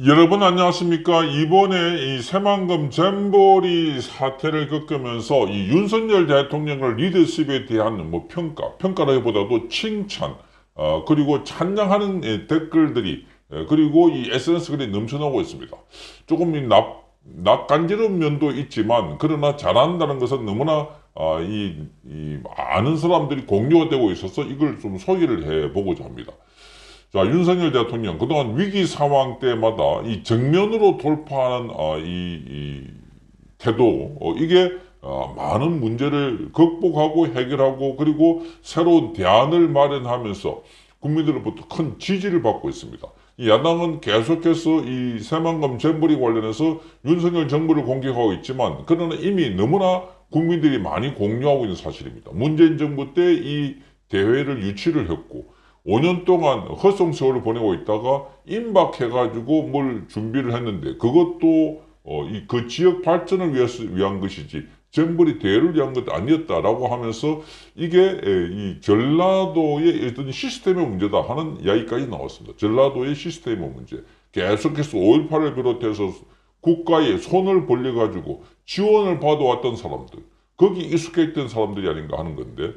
여러분 안녕하십니까? 이번에 이 새만금 잼버리 사태를 겪으면서 이 윤석열 대통령의 리더십에 대한 평가라기보다도 칭찬, 그리고 찬양하는 댓글들이, 그리고 이 SNS 글이 넘쳐나고 있습니다. 조금 낯간지러운 면도 있지만, 그러나 잘한다는 것은 너무나 아는 사람들이 공유가 되고 있어서 이걸 좀 소개를 해보고자 합니다. 자, 윤석열 대통령, 그동안 위기 상황 때마다 이 정면으로 돌파하는, 태도, 이게, 많은 문제를 극복하고 해결하고, 그리고 새로운 대안을 마련하면서 국민들로부터 큰 지지를 받고 있습니다. 이 야당은 계속해서 이 새만금 잼버리 관련해서 윤석열 정부를 공격하고 있지만, 그러나 이미 너무나 국민들이 많이 공유하고 있는 사실입니다. 문재인 정부 때 이 대회를 유치를 했고, 5년 동안 헛송세월을 보내고 있다가 임박해가지고 뭘 준비를 했는데 그것도 그 지역 발전을 위한 것이지 잼버리 대회를 위한 것 아니었다라고 하면서 이게 이 전라도의 어떤 시스템의 문제다 하는 이야기까지 나왔습니다. 전라도의 시스템의 문제. 계속해서 5.18을 비롯해서 국가에 손을 벌려가지고 지원을 받아왔던 사람들. 거기 익숙해 있던 사람들이 아닌가 하는 건데,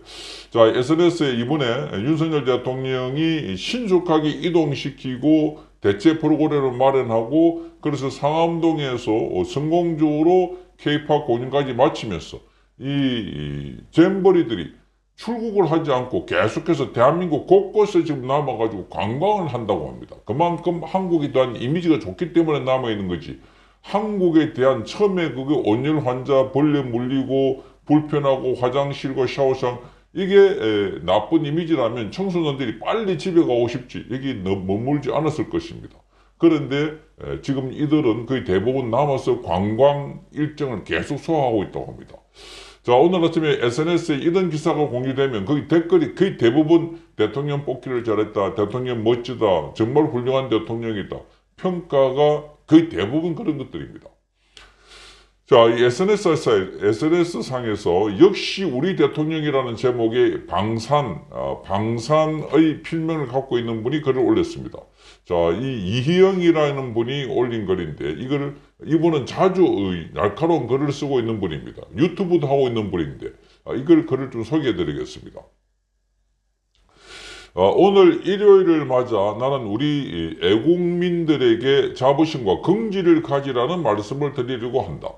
자, SNS에 이번에 윤석열 대통령이 신속하게 이동시키고 대체 프로그램을 마련하고, 그래서 상암동에서 성공적으로 K-팝 공연까지 마치면서 이 잼버리들이 출국을 하지 않고 계속해서 대한민국 곳곳에 지금 남아가지고 관광을 한다고 합니다. 그만큼 한국에 대한 이미지가 좋기 때문에 남아있는 거지. 한국에 대한 처음에 그게 온열 환자 벌레 물리고 불편하고 화장실과 샤워장 이게 나쁜 이미지라면 청소년들이 빨리 집에 가고 싶지 여기 머물지 않았을 것입니다. 그런데 지금 이들은 거의 대부분 남아서 관광 일정을 계속 소화하고 있다고 합니다. 자, 오늘 아침에 SNS에 이런 기사가 공유되면 거기 댓글이 거의 대부분 대통령 뽑기를 잘했다, 대통령 멋지다, 정말 훌륭한 대통령이다, 평가가 거의 대부분 그런 것들입니다. 자, 이 SNS 상에서 역시 우리 대통령이라는 제목의 방산의 필명을 갖고 있는 분이 글을 올렸습니다. 자, 이 이희영이라는 분이 올린 글인데, 이분은 자주 날카로운 글을 쓰고 있는 분입니다. 유튜브도 하고 있는 분인데, 글을 좀 소개해 드리겠습니다. 오늘 일요일을 맞아 나는 우리 애국민들에게 자부심과 긍지를 가지라는 말씀을 드리려고 한다.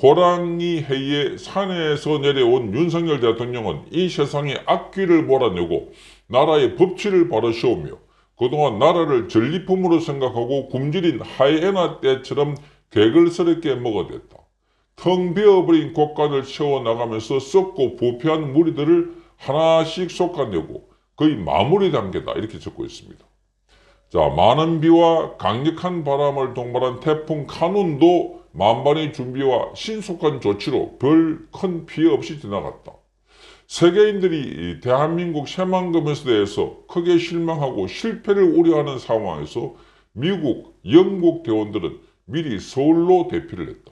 호랑이 해에 산에서 내려온 윤석열 대통령은 이 세상에 악귀를 몰아내고 나라의 법치를 바로세우며 그동안 나라를 전리품으로 생각하고 굶주린 하이에나 떼처럼 개걸스럽게 먹어댔다. 텅 비어버린 곳간을 채워나가면서 썩고 부패한 무리들을 하나씩 솎아내고 거의 마무리 단계다 이렇게 적고 있습니다. 자, 많은 비와 강력한 바람을 동반한 태풍 카눈도 만반의 준비와 신속한 조치로 별 큰 피해 없이 지나갔다. 세계인들이 대한민국 새만금에 대해서 크게 실망하고 실패를 우려하는 상황에서 미국, 영국 대원들은 미리 서울로 대피를 했다.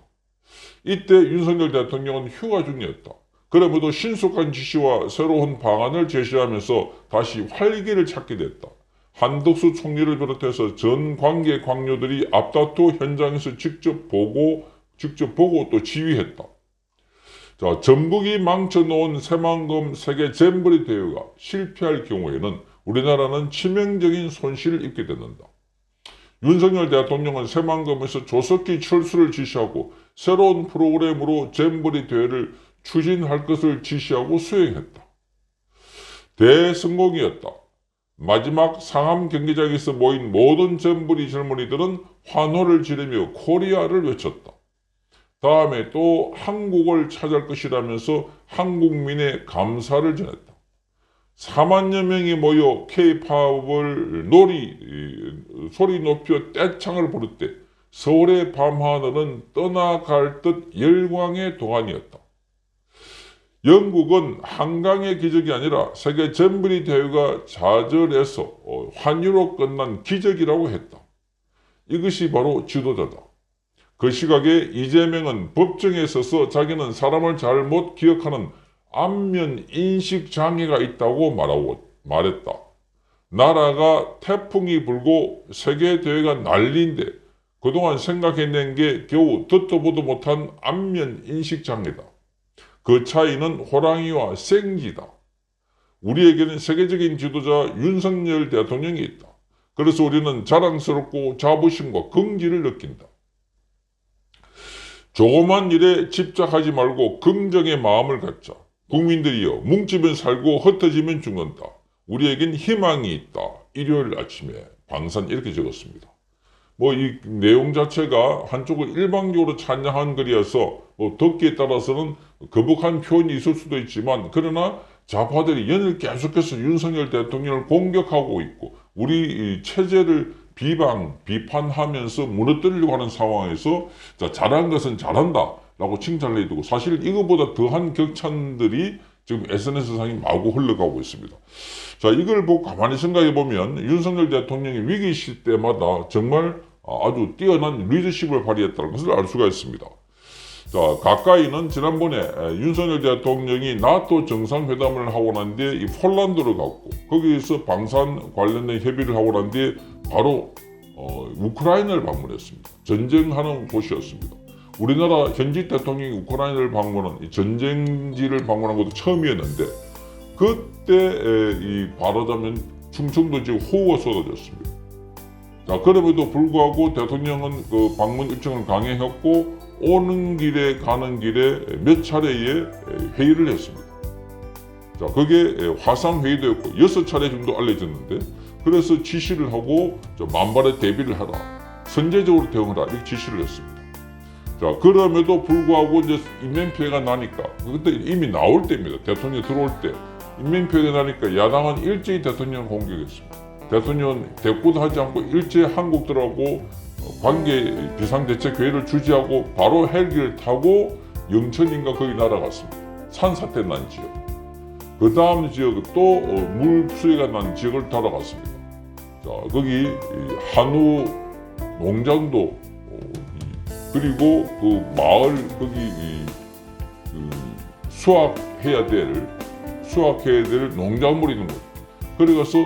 이때 윤석열 대통령은 휴가 중이었다. 그럼에도 신속한 지시와 새로운 방안을 제시하면서 다시 활기를 찾게 됐다. 한덕수 총리를 비롯해서 전 관계 관료들이 앞다투 현장에서 직접 보고 또 지휘했다. 자, 전북이 망쳐놓은 새만금 세계 잼버리 대회가 실패할 경우에는 우리나라는 치명적인 손실을 입게 된다. 윤석열 대통령은 새만금에서 조속히 철수를 지시하고 새로운 프로그램으로 잼버리 대회를 추진할 것을 지시하고 수행했다. 대성공이었다. 마지막 상암 경기장에서 모인 모든 잼버리 젊은이들은 환호를 지르며 코리아를 외쳤다. 다음에 또 한국을 찾을 것이라면서 한국민의 감사를 전했다. 4만여 명이 모여 K-팝을 소리 높여 떼창을 부를 때 서울의 밤하늘은 떠나갈 듯 열광의 도가니였다. 영국은 한강의 기적이 아니라 세계 잼버리 대회가 좌절해서 환희로 끝난 기적이라고 했다. 이것이 바로 지도자다. 그 시각에 이재명은 법정에 서서 자기는 사람을 잘못 기억하는 안면 인식 장애가 있다고 말했다. 나라가 태풍이 불고 세계 대회가 난리인데 그동안 생각해낸 게 겨우 듣도 보도 못한 안면 인식 장애다. 그 차이는 호랑이와 생쥐다. 우리에게는 세계적인 지도자 윤석열 대통령이 있다. 그래서 우리는 자랑스럽고 자부심과 긍지를 느낀다. 조그만 일에 집착하지 말고 긍정의 마음을 갖자. 국민들이여, 뭉치면 살고 흩어지면 죽는다. 우리에겐 희망이 있다. 일요일 아침에 방산 이렇게 적었습니다. 뭐 이 내용 자체가 한쪽을 일방적으로 찬양한 글이어서 뭐 듣기에 따라서는 거북한 표현이 있을 수도 있지만, 그러나 좌파들이 연일 계속해서 윤석열 대통령을 공격하고 있고 우리 이 체제를 비판하면서 무너뜨리려고 하는 상황에서 잘한 것은 잘한다 라고 칭찬을 해두고, 사실 이거보다 더한 격찬들이 지금 SNS상에 마구 흘러가고 있습니다. 자, 이걸 보고 가만히 생각해 보면 윤석열 대통령이 위기 시 때마다 정말 아주 뛰어난 리더십을 발휘했다는 것을 알 수가 있습니다. 자, 가까이는 지난번에 윤석열 대통령이 나토 정상회담을 하고 난 뒤에 이 폴란드를 갔고, 거기에서 방산 관련된 협의를 하고 난 뒤에 바로 우크라이나를 방문했습니다. 전쟁하는 곳이었습니다. 우리나라 현직 대통령이 우크라이나를 방문한, 전쟁지를 방문한 것도 처음이었는데, 그때 말하자면 충청도 지역 호우가 쏟아졌습니다. 자, 그럼에도 불구하고 대통령은 그 방문 일정을 강행했고, 오는 길에 가는 길에 몇 차례의 회의를 했습니다. 자, 그게 화상회의도였고 6차례 정도 알려졌는데, 그래서 지시를 하고 만발의 대비를 하라, 선제적으로 대응하라, 이렇게 지시를 했습니다. 자, 그럼에도 불구하고 이제 인명피해가 나니까, 그때 이미 나올 때입니다. 대통령이 들어올 때 인명피해가 나니까 야당은 일제히 대통령을 공격했습니다. 대통령은 대꾸도 하지 않고 일제히 한국들하고 관계 비상대책회의를 주재하고 바로 헬기를 타고 영천인가 거기 날아갔습니다. 산사태 난 지역. 그 다음 지역 또 물수해가 난 지역을 따라갔습니다. 자, 거기 한우 농장도, 그리고 그 마을 거기 수확해야 될 농작물이 있는 곳. 그래서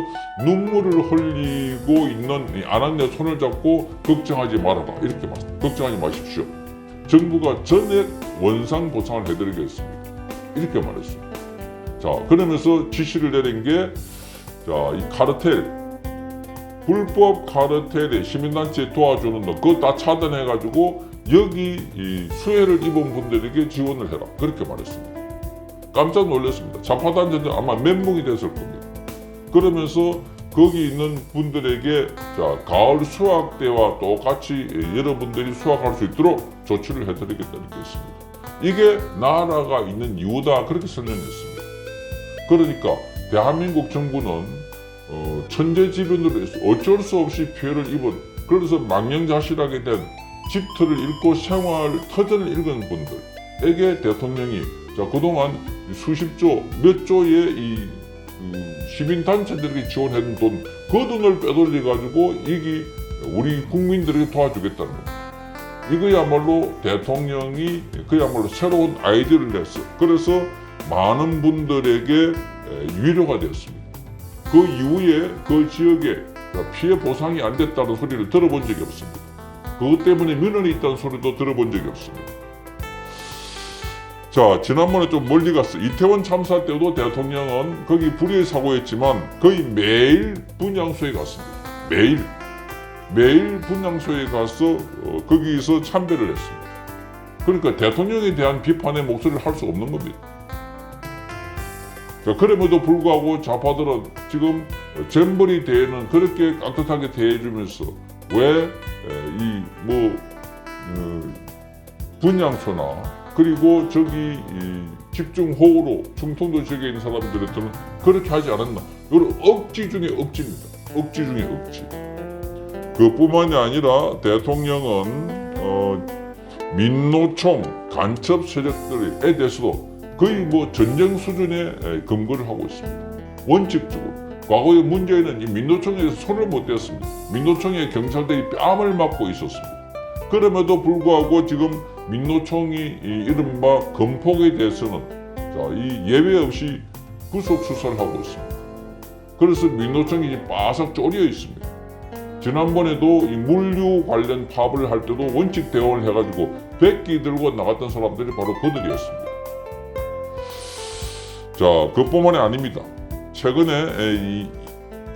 눈물을 흘리고 있는 아낙네 손을 잡고 걱정하지 말아라, 이렇게 걱정하지 마십시오. 정부가 전액 원상 보상을 해드리겠습니다, 이렇게 말했습니다. 자, 그러면서 지시를 내린 게, 자, 이 카르텔, 불법 카르텔에 시민단체 도와주는 거 그거 다 차단해가지고 여기 이 수해를 입은 분들에게 지원을 해라, 그렇게 말했습니다. 깜짝 놀랐습니다. 좌파단체들 아마 멘붕이 됐을 겁니다. 그러면서 거기 있는 분들에게, 자, 가을 수확 때와 똑같이 여러분들이 수확할 수 있도록 조치를 해드리겠다는 게 있습니다. 이게 나라가 있는 이유다, 그렇게 설명했습니다. 그러니까 대한민국 정부는 천재지변으로 해서 어쩔 수 없이 피해를 입은, 그래서 망명자실하게 된, 집터를 잃고 생활 터전을 잃은 분들에게 대통령이, 자, 그동안 수십조, 몇 조의 시민단체들에게 지원해준 돈, 그 돈을 빼돌려가지고 이게 우리 국민들에게 도와주겠다는 겁니다. 이거야말로 대통령이 그야말로 새로운 아이디어를 냈어요. 그래서 많은 분들에게 위로가 되었습니다. 그 이후에 그 지역에 피해 보상이 안 됐다는 소리를 들어본 적이 없습니다. 그것 때문에 민원이 있다는 소리도 들어본 적이 없습니다. 자, 지난번에 좀 멀리 갔어. 이태원 참사 때도 대통령은 거기 불의의 사고였지만 거의 매일 분향소에 갔습니다. 매일 분향소에 가서 거기서 참배를 했습니다. 그러니까 대통령에 대한 비판의 목소리를 할 수 없는 겁니다. 자, 그럼에도 불구하고 좌파들은 지금 잼버리 대회는 그렇게 깍듯하게 대해주면서 왜 분향소나 그리고 저기 집중호우로 충청도 지역에 있는 사람들한테는 그렇게 하지 않았나. 이건 억지 중에 억지입니다. 억지 중에 억지. 그뿐만이 아니라 대통령은 민노총 간첩 세력들에 대해서도 거의 전쟁 수준의 검거를 하고 있습니다. 원칙적으로. 과거에 문제는 이 민노총에서 손을 못 댔습니다. 민노총의 경찰들이 뺨을 맞고 있었습니다. 그럼에도 불구하고 지금 민노총이 이른바 검폭에 대해서는 이 예외 없이 구속 수사를 하고 있습니다. 그래서 민노총이 바싹 쪼려 있습니다. 지난번에도 이 물류 관련 파업을 할 때도 원칙 대응을 해가지고 100기 들고 나갔던 사람들이 바로 그들이었습니다. 자, 그뿐만이 아닙니다. 최근에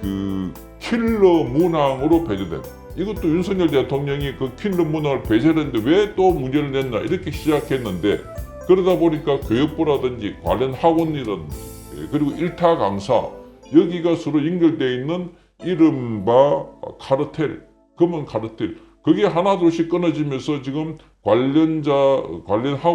그 킬러 문항으로 배제된, 이것도 윤석열 대통령이 그 킬러 문항을 배제를 했는데 왜 또 문제를 냈나 이렇게 시작했는데, 그러다 보니까 교육부라든지 관련 학원이라든지 그리고 일타 강사, 여기가 서로 연결되어 있는 이른바 카르텔, 검은 카르텔, 그게 하나둘씩 끊어지면서 지금 관련 학원